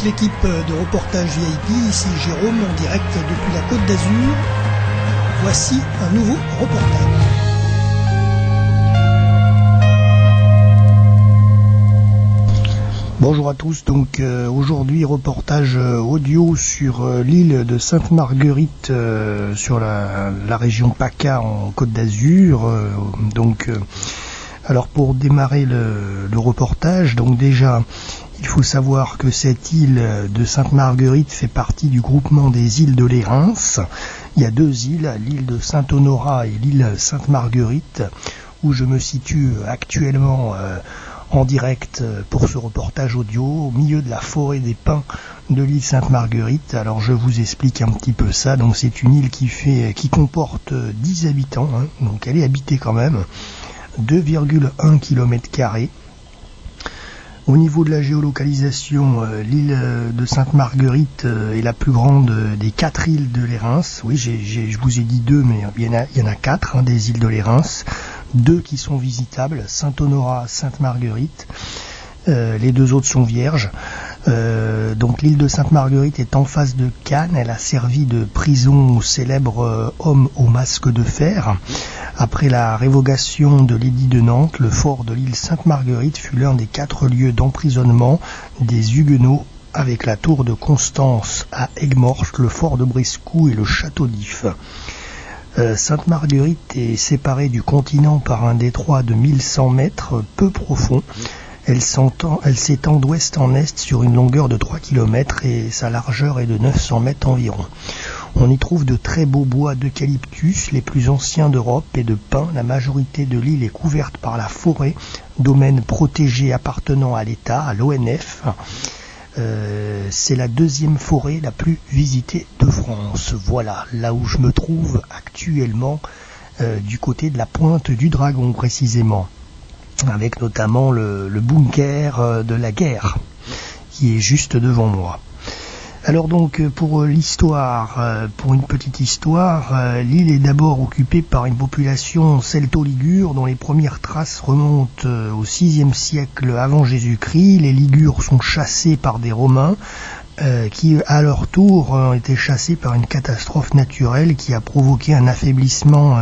toute l'équipe de Reportage VIP, ici Jérôme en direct depuis la Côte d'Azur. Voici un nouveau reportage. Bonjour à tous, donc aujourd'hui reportage audio sur l'île de Sainte-Marguerite sur la région PACA en Côte d'Azur. Alors pour démarrer le reportage, donc déjà il faut savoir que cette île de Sainte-Marguerite fait partie du groupement des îles de Lérins. Il y a deux îles, l'île de Saint-Honorat et l'île Sainte-Marguerite, où je me situe actuellement en direct pour ce reportage audio, au milieu de la forêt des pins de l'île Sainte-Marguerite. Alors je vous explique un petit peu ça. Donc c'est une île qui comporte 10 habitants, hein, donc elle est habitée quand même, 2,1 km². Au niveau de la géolocalisation, l'île de Sainte-Marguerite est la plus grande des 4 îles de Lérins. Oui, je vous ai dit 2, mais il y en a 4, hein, des îles de Lérins. 2 qui sont visitables, Saint-Honorat, Sainte-Marguerite. Les 2 autres sont vierges. Donc l'île de Sainte-Marguerite est en face de Cannes. Elle a servi de prison au célèbre homme au masque de fer. Après la révocation de l'édit de Nantes, le fort de l'île Sainte-Marguerite fut l'un des 4 lieux d'emprisonnement des Huguenots, avec la tour de Constance à Aigues-Mortes, le fort de Briscou et le château d'If. Sainte-Marguerite est séparée du continent par un détroit de 1100 mètres, peu profond. Elle s'étend d'ouest en est sur une longueur de 3 km et sa largeur est de 900 mètres environ. On y trouve de très beaux bois d'eucalyptus, les plus anciens d'Europe, et de pins. La majorité de l'île est couverte par la forêt, domaine protégé appartenant à l'État, à l'ONF. C'est la 2e forêt la plus visitée de France. Voilà, là où je me trouve actuellement, du côté de la Pointe du Dragon précisément, avec notamment le bunker de la guerre qui est juste devant moi. Alors donc pour l'histoire, pour une petite histoire, l'île est d'abord occupée par une population celto-ligure dont les premières traces remontent au VIe siècle avant Jésus-Christ. Les Ligures sont chassés par des Romains qui à leur tour ont été chassés par une catastrophe naturelle qui a provoqué un affaissement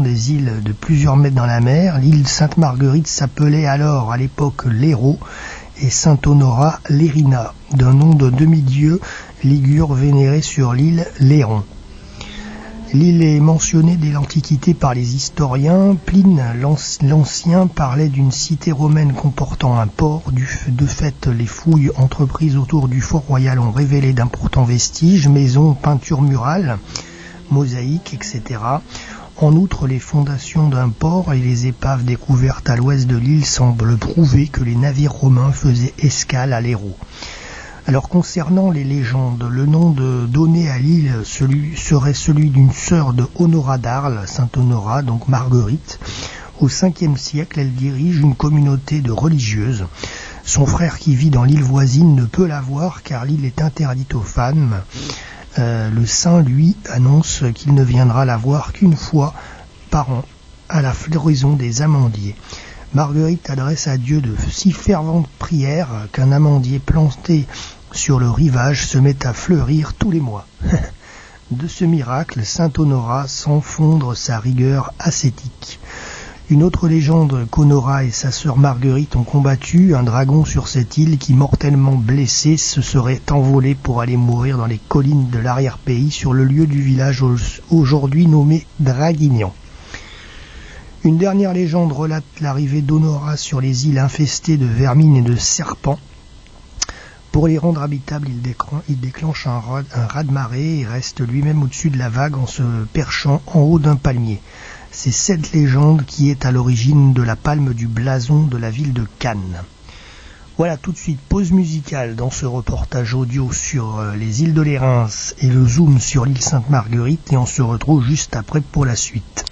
des îles de plusieurs mètres dans la mer. L'île Sainte-Marguerite s'appelait alors à l'époque Léro et Saint-Honorat Lérina, d'un nom de demi-dieu ligure vénéré sur l'île Léron. L'île est mentionnée dès l'Antiquité par les historiens. Pline l'Ancien parlait d'une cité romaine comportant un port. De fait, les fouilles entreprises autour du fort royal ont révélé d'importants vestiges, maisons, peintures murales, mosaïques, etc. En outre, les fondations d'un port et les épaves découvertes à l'ouest de l'île semblent prouver que les navires romains faisaient escale à l'Hérault. Alors concernant les légendes, le nom donné à l'île serait celui d'une sœur de Honorat d'Arles, Saint-Honorat, donc Marguerite. Au 5e siècle, elle dirige une communauté de religieuses. Son frère qui vit dans l'île voisine ne peut la voir car l'île est interdite aux femmes. Le saint, lui, annonce qu'il ne viendra la voir qu'une fois par an, à la floraison des amandiers. Marguerite adresse à Dieu de si ferventes prières qu'un amandier planté sur le rivage se met à fleurir tous les mois. De ce miracle, saint Honorat sent fondre sa rigueur ascétique. Une autre légende qu'Honorat et sa sœur Marguerite ont combattu, un dragon sur cette île qui, mortellement blessé, se serait envolé pour aller mourir dans les collines de l'arrière-pays sur le lieu du village aujourd'hui nommé Draguignan. Une dernière légende relate l'arrivée d'Honorat sur les îles infestées de vermines et de serpents. Pour les rendre habitables, il déclenche un raz-de-marée et reste lui-même au-dessus de la vague en se perchant en haut d'un palmier. C'est cette légende qui est à l'origine de la palme du blason de la ville de Cannes. Voilà, tout de suite, pause musicale dans ce reportage audio sur les îles de Lérins et le zoom sur l'île Sainte-Marguerite, et on se retrouve juste après pour la suite.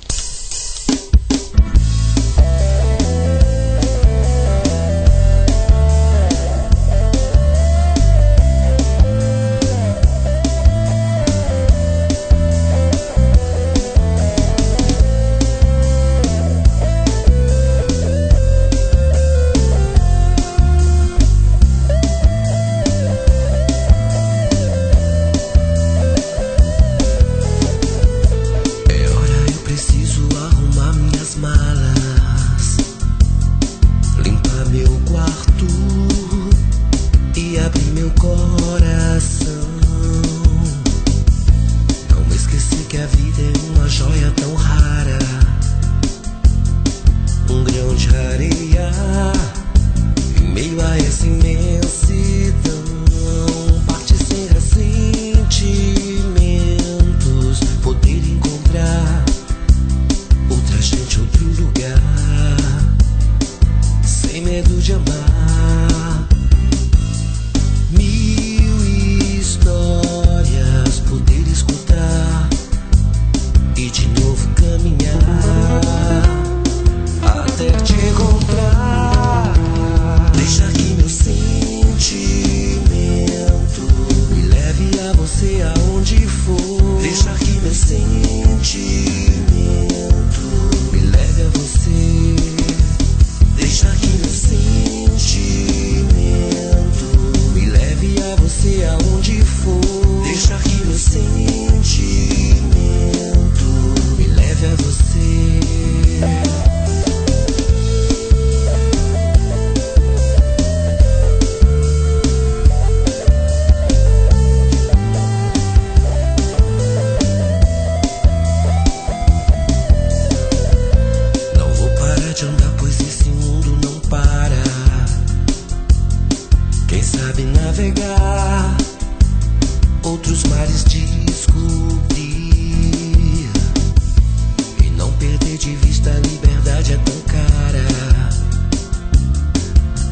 perder de vista, a liberdade é tão cara.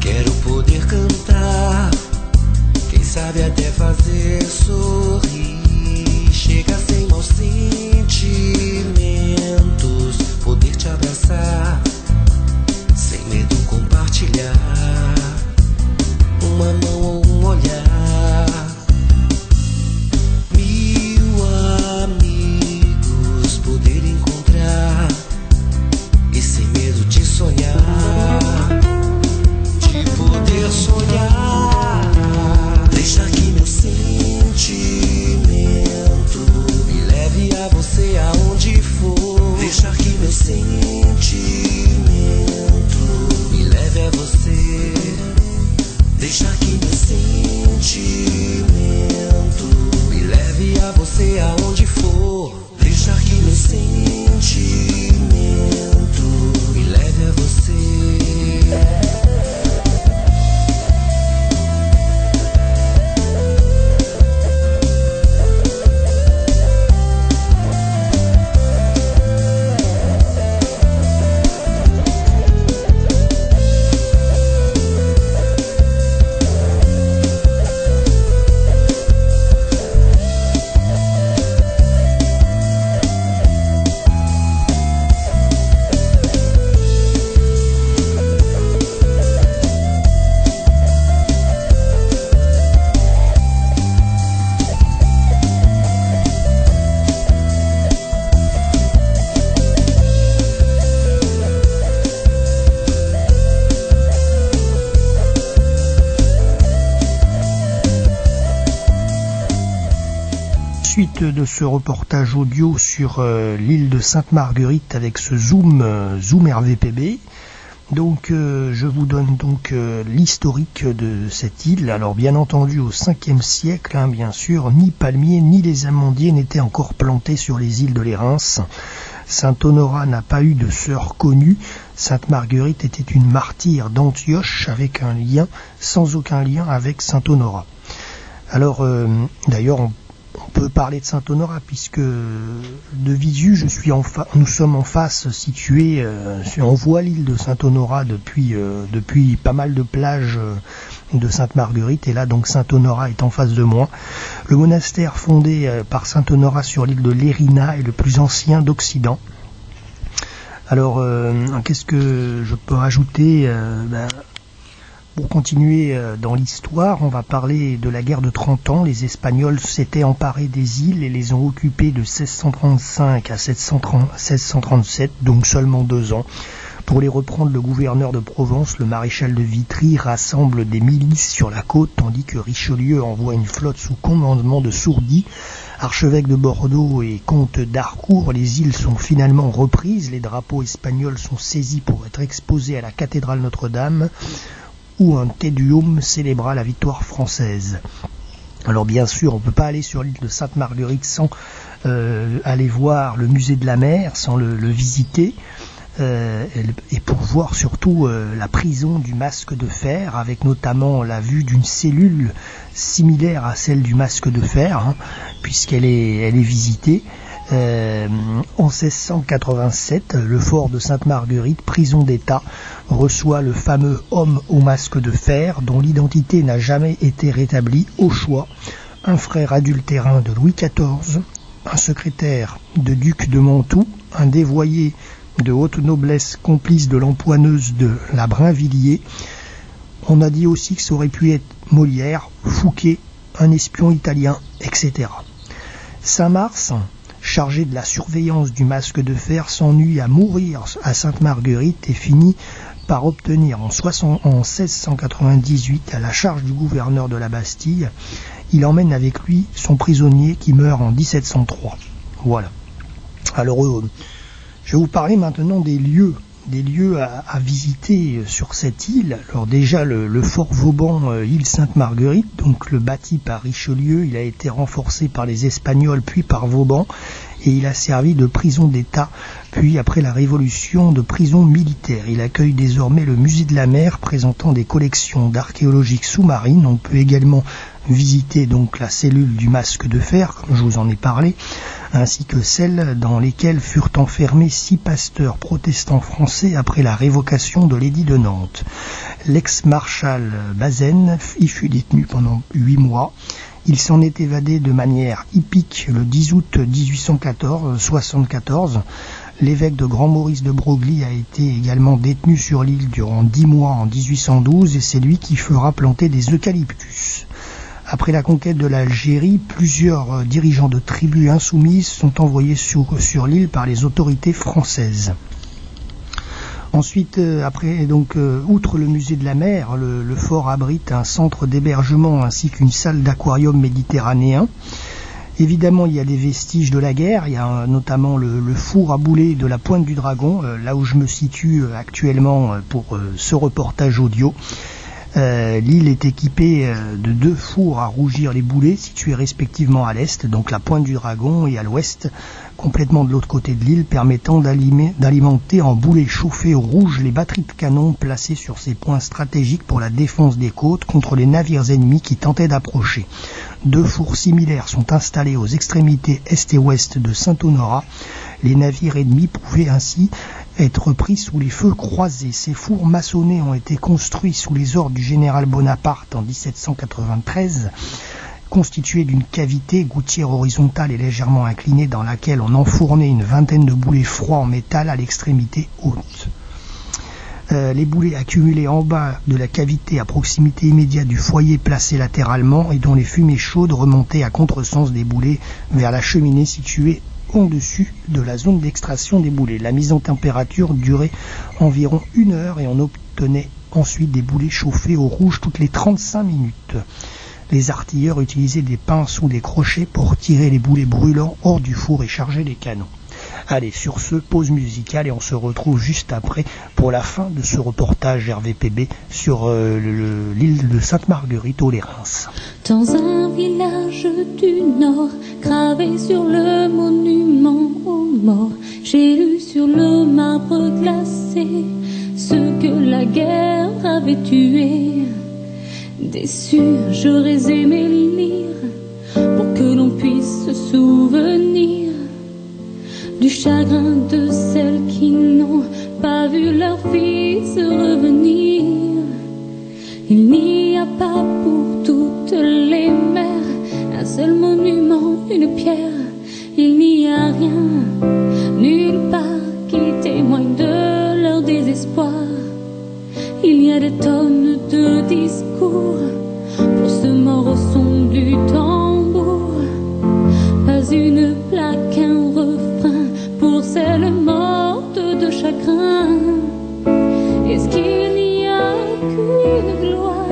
Quero poder cantar, quem sabe até fazer sorrir. Chega sem maus sentimentos, poder te abraçar, sem medo compartilhar uma mão ou um olhar. Mil amigos poder encontrar e sem medo de sonhar, de poder sonhar. Deixa que meu sentimento me leve a você aonde for. Deixa que meu sentimento me leve a você. Deixa que meu sentimento me leve a você aonde for. Deixa que meu sentimento me leve a você. De ce reportage audio sur l'île de Sainte-Marguerite avec ce Zoom RVPB. Donc je vous donne donc l'historique de cette île. Alors bien entendu au 5e siècle, bien sûr, ni palmiers ni les amandiers n'étaient encore plantés sur les îles de Lérins. Saint-Honorat n'a pas eu de sœur connue. Sainte-Marguerite était une martyre d'Antioche avec un lien, sans aucun lien avec Saint-Honorat. Alors d'ailleurs on peut parler de Saint-Honorat puisque de visu nous sommes en face situé, on voit l'île de Saint-Honorat depuis pas mal de plages de Sainte-Marguerite, et là donc Saint-Honorat est en face de moi. Le monastère fondé par Saint-Honorat sur l'île de Lérina est le plus ancien d'Occident. Alors qu'est-ce que je peux rajouter? Pour continuer dans l'histoire, on va parler de la guerre de 30 ans. Les Espagnols s'étaient emparés des îles et les ont occupées de 1635 à 1637, donc seulement 2 ans. Pour les reprendre, le gouverneur de Provence, le maréchal de Vitry, rassemble des milices sur la côte, tandis que Richelieu envoie une flotte sous commandement de Sourdis. Archevêque de Bordeaux et comte d'Harcourt, les îles sont finalement reprises. Les drapeaux espagnols sont saisis pour être exposés à la cathédrale Notre-Dame, où un Tédéum célébra la victoire française. Alors bien sûr, on ne peut pas aller sur l'île de Sainte-Marguerite sans aller voir le musée de la mer, sans le visiter, et pour voir surtout la prison du masque de fer, avec notamment la vue d'une cellule similaire à celle du masque de fer, puisqu'elle est visitée. En 1687, le fort de Sainte-Marguerite, prison d'État, reçoit le fameux homme au masque de fer, dont l'identité n'a jamais été rétablie, au choix, un frère adultérin de Louis XIV, un secrétaire de duc de Mantoue, un dévoyé de haute noblesse complice de l'empoineuse de la Brinvilliers. On a dit aussi que ça aurait pu être Molière, Fouquet, un espion italien, etc. Saint-Mars, chargé de la surveillance du masque de fer, s'ennuie à mourir à Sainte-Marguerite et finit par obtenir en 1698, à la charge du gouverneur de la Bastille, il emmène avec lui son prisonnier qui meurt en 1703. Voilà. Alors, je vais vous parler maintenant des lieux à visiter sur cette île. Alors déjà le fort Vauban, île Sainte-Marguerite, donc le bâti par Richelieu, il a été renforcé par les Espagnols puis par Vauban, et il a servi de prison d'État, puis après la Révolution de prison militaire. Il accueille désormais le musée de la mer présentant des collections d'archéologie sous-marine. On peut également visiter donc la cellule du masque de fer, comme je vous en ai parlé, ainsi que celle dans lesquelles furent enfermés 6 pasteurs protestants français après la révocation de l'édit de Nantes. L'ex-maréchal Bazaine y fut détenu pendant 8 mois. Il s'en est évadé de manière hippique le 10 août 1874. L'évêque de Grand Maurice de Broglie a été également détenu sur l'île durant 10 mois en 1812 et c'est lui qui fera planter des eucalyptus. Après la conquête de l'Algérie, plusieurs dirigeants de tribus insoumises sont envoyés sur l'île par les autorités françaises. Ensuite, outre le musée de la mer, le fort abrite un centre d'hébergement ainsi qu'une salle d'aquarium méditerranéen. Évidemment, il y a des vestiges de la guerre, il y a notamment le four à boulets de la Pointe du Dragon, là où je me situe actuellement pour ce reportage audio. L'île est équipée de 2 fours à rougir les boulets, situés respectivement à l'est, donc la Pointe du Dragon, et à l'ouest, complètement de l'autre côté de l'île, permettant d'alimenter en boulets chauffés au rouge les batteries de canons placées sur ces points stratégiques pour la défense des côtes contre les navires ennemis qui tentaient d'approcher. 2 fours similaires sont installés aux extrémités est et ouest de Saint-Honorat. Les navires ennemis pouvaient ainsi être pris sous les feux croisés. Ces fours maçonnés ont été construits sous les ordres du général Bonaparte en 1793, constitués d'une cavité, gouttière horizontale et légèrement inclinée, dans laquelle on enfournait une vingtaine de boulets froids en métal à l'extrémité haute. Les boulets accumulés en bas de la cavité à proximité immédiate du foyer placé latéralement et dont les fumées chaudes remontaient à contresens des boulets vers la cheminée située au-dessus de la zone d'extraction des boulets. La mise en température durait environ 1 heure et on obtenait ensuite des boulets chauffés au rouge toutes les 35 minutes. Les artilleurs utilisaient des pinces ou des crochets pour tirer les boulets brûlants hors du four et charger les canons. Allez, sur ce, pause musicale et on se retrouve juste après pour la fin de ce reportage RVPB sur l'île de Sainte-Marguerite aux Lérins. Dans un village du Nord, gravé sur le monument aux morts, j'ai lu sur le marbre glacé ce que la guerre avait tué. Déçu, j'aurais aimé lire pour que l'on puisse se souvenir du chagrin de celles qui n'ont pas vu leur fils revenir. Il n'y a pas pour toutes les mères un seul monument, une pierre. Il n'y a rien, nulle part, qui témoigne de leur désespoir. Il y a des tonnes de discours pour ce mort au son du tambour. Pas une plaque, un refrain pour celles mortes de chagrin. Est-ce qu'il n'y a qu'une gloire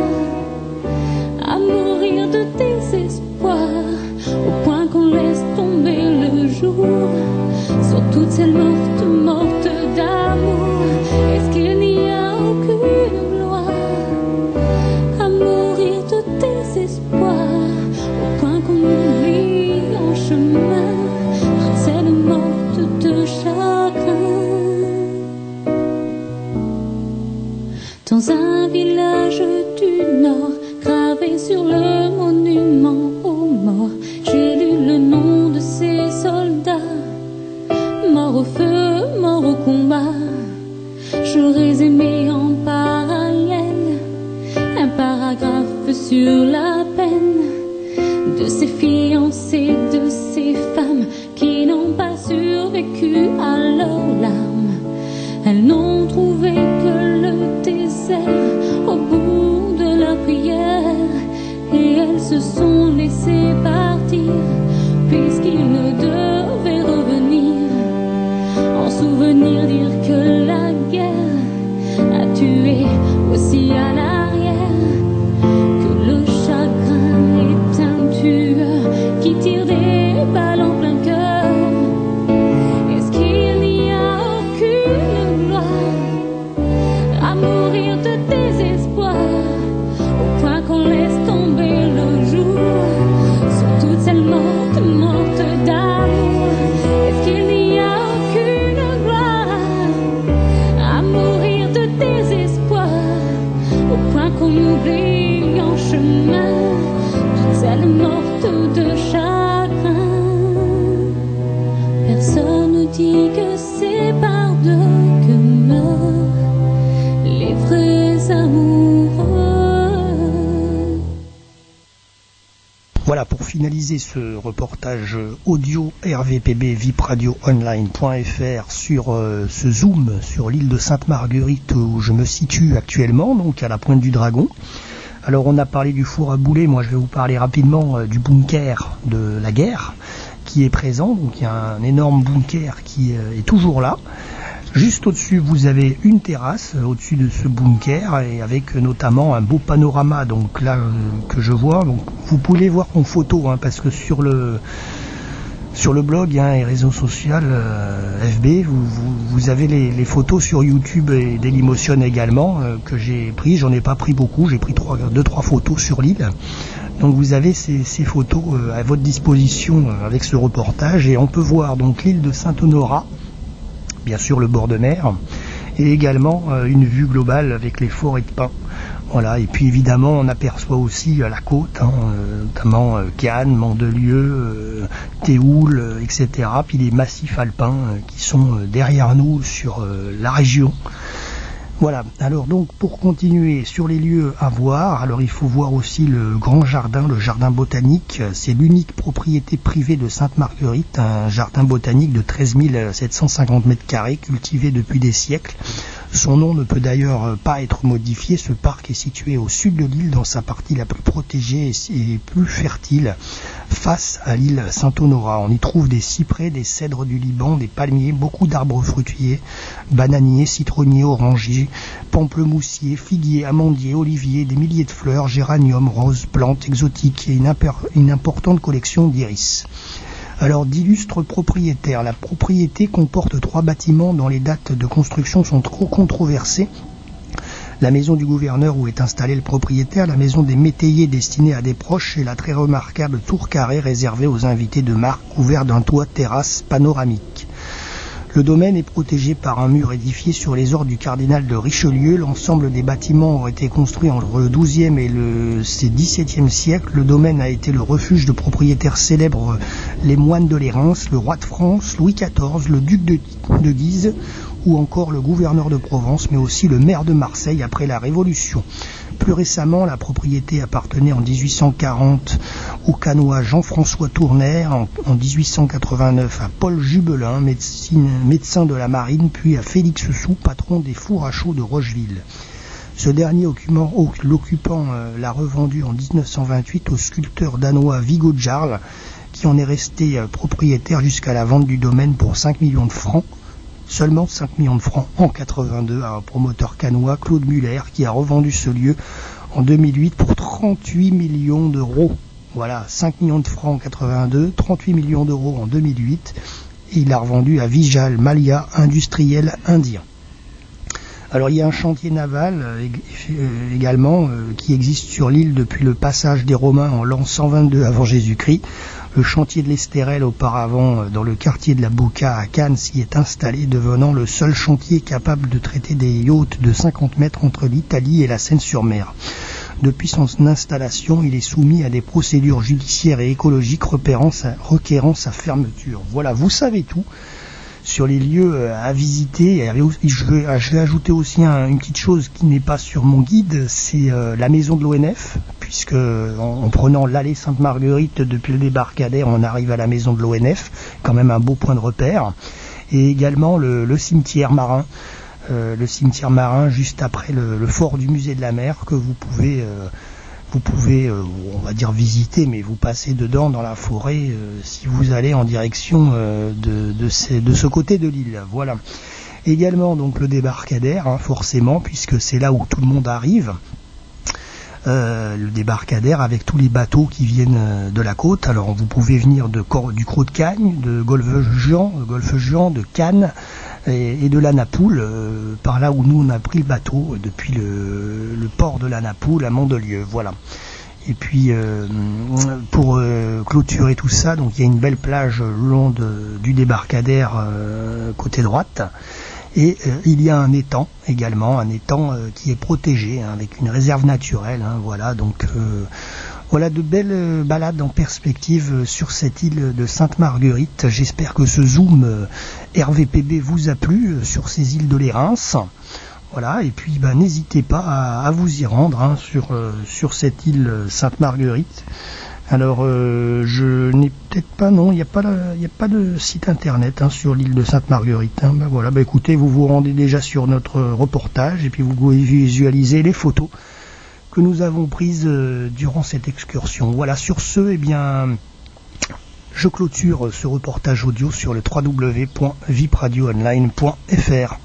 à mourir de désespoir, au point qu'on laisse tomber le jour sur toutes celles mortes, mortes d'amour? Est-ce qu'il n'y a aucune gloire à mourir de désespoir, au point qu'on oublie en chemin toutes celles mortes de chagrin? Dans un village du Nord, gravé sur le monument aux morts, j'ai lu le nom de ces soldats, morts au feu, morts au combat. J'aurais aimé en parallèle un paragraphe sur la peine de ces fiancés, de ces femmes qui n'ont pas survécu à leurs larmes. Elles n'ont trouvé que le désert au bout de leur prière, et elles se sont laissées partir puisqu'ils ne devaient revenir. En souvenir dire que la guerre a tué aussi à l'arrière, que le chagrin est un tueur qui tire des balles en plein cœur. Est-ce qu'il n'y a aucune gloire à mourir de désespoir, au point qu'on laisse tomber le jour sur toutes celles mortes, mortes d'amour? Est-ce qu'il n'y a aucune gloire à mourir de désespoir, au point finaliser ce reportage audio RVPB VipRadioOnline.fr sur ce zoom sur l'île de Sainte-Marguerite où je me situe actuellement, donc à la Pointe du Dragon. Alors on a parlé du four à boulet, moi je vais vous parler rapidement du bunker de la guerre qui est présent. Donc il y a un énorme bunker qui est toujours là. Juste au-dessus, vous avez une terrasse au-dessus de ce bunker et avec notamment un beau panorama. Donc là que je vois, donc vous pouvez voir en photo, parce que sur le blog et réseaux sociaux FB, vous avez les photos sur YouTube et Dailymotion également que j'ai pris. J'en ai pas pris beaucoup, j'ai pris 2-3 photos sur l'île. Donc vous avez ces photos à votre disposition avec ce reportage et on peut voir donc l'île de Saint-Honorat. Bien sûr le bord de mer, et également une vue globale avec les forêts de pins. Voilà, et puis évidemment on aperçoit aussi la côte, notamment Cannes, Mandelieu, Théoul, etc. Puis les massifs alpins qui sont derrière nous sur la région. Voilà, alors donc pour continuer sur les lieux à voir, alors il faut voir aussi le grand jardin, le jardin botanique. C'est l'unique propriété privée de Sainte-Marguerite, un jardin botanique de 13 750 m² cultivé depuis des siècles. Son nom ne peut d'ailleurs pas être modifié. Ce parc est situé au sud de l'île, dans sa partie la plus protégée et plus fertile, face à l'île Saint-Honorat. On y trouve des cyprès, des cèdres du Liban, des palmiers, beaucoup d'arbres fruitiers, bananiers, citronniers, orangers, pamplemoussiers, figuiers, amandiers, oliviers, des milliers de fleurs, géraniums, roses, plantes exotiques et une importante collection d'iris. Alors d'illustres propriétaires. La propriété comporte 3 bâtiments dont les dates de construction sont trop controversées. La maison du gouverneur où est installé le propriétaire, la maison des métayers destinée à des proches et la très remarquable tour carrée réservée aux invités de marque couvert d'un toit terrasse panoramique. Le domaine est protégé par un mur édifié sur les ordres du cardinal de Richelieu. L'ensemble des bâtiments ont été construits entre le XIIe et le XVIIe siècle. Le domaine a été le refuge de propriétaires célèbres, les moines de Lérins, le roi de France, Louis XIV, le duc de Guise ou encore le gouverneur de Provence, mais aussi le maire de Marseille après la Révolution. Plus récemment, la propriété appartenait en 1840 au canois Jean-François Tournaire, en 1889 à Paul Jubelin, médecin de la marine, puis à Félix Sou, patron des fours à chaux de Rocheville. Ce dernier l'occupant l'a revendu en 1928 au sculpteur danois Viggo Jarl, qui en est resté propriétaire jusqu'à la vente du domaine pour 5 millions de francs. Seulement 5 millions de francs en 82 à un promoteur canois, Claude Muller, qui a revendu ce lieu en 2008 pour 38 millions d'euros. Voilà, 5 millions de francs en 82, 38 millions d'euros en 2008. Et il l'a revendu à Vijay Mallya, industriel indien. Alors il y a un chantier naval également qui existe sur l'île depuis le passage des Romains en l'an 122 avant Jésus-Christ. Le chantier de l'Estérel, auparavant dans le quartier de la Boca à Cannes, s'y est installé, devenant le seul chantier capable de traiter des yachts de 50 mètres entre l'Italie et la Seine-sur-Mer. Depuis son installation, il est soumis à des procédures judiciaires et écologiques requérant sa fermeture. Voilà, vous savez tout sur les lieux à visiter. Je vais ajouter aussi une petite chose qui n'est pas sur mon guide, c'est la maison de l'ONF, puisque en prenant l'allée Sainte-Marguerite depuis le débarcadère, on arrive à la maison de l'ONF, quand même un beau point de repère, et également le cimetière marin. Le cimetière marin juste après le fort du musée de la mer que vous pouvez on va dire visiter, mais vous passez dedans dans la forêt si vous allez en direction de ce côté de l'île. Voilà. Également donc le débarcadère, forcément, puisque c'est là où tout le monde arrive. Le débarcadère avec tous les bateaux qui viennent de la côte. Alors vous pouvez venir du Crot de Cagnes, de Golfe-Juan, de Cannes et de la Napoule, par là où nous on a pris le bateau depuis le port de la Napoule à Mandelieu. Voilà. Et puis pour clôturer tout ça, donc il y a une belle plage le long du débarcadère côté droite. Et il y a un étang également, qui est protégé avec une réserve naturelle. Voilà, donc voilà de belles balades en perspective sur cette île de Sainte-Marguerite. J'espère que ce zoom RVPB vous a plu sur ces îles de Lérins. Voilà, et puis n'hésitez pas à vous y rendre sur cette île Sainte-Marguerite. Alors, je n'ai peut-être pas, non, il n'y a pas de site internet sur l'île de Sainte-Marguerite. Ben voilà, écoutez, vous vous rendez déjà sur notre reportage et puis vous pouvez visualiser les photos que nous avons prises durant cette excursion. Voilà, sur ce, je clôture ce reportage audio sur le www.vipradioonline.fr.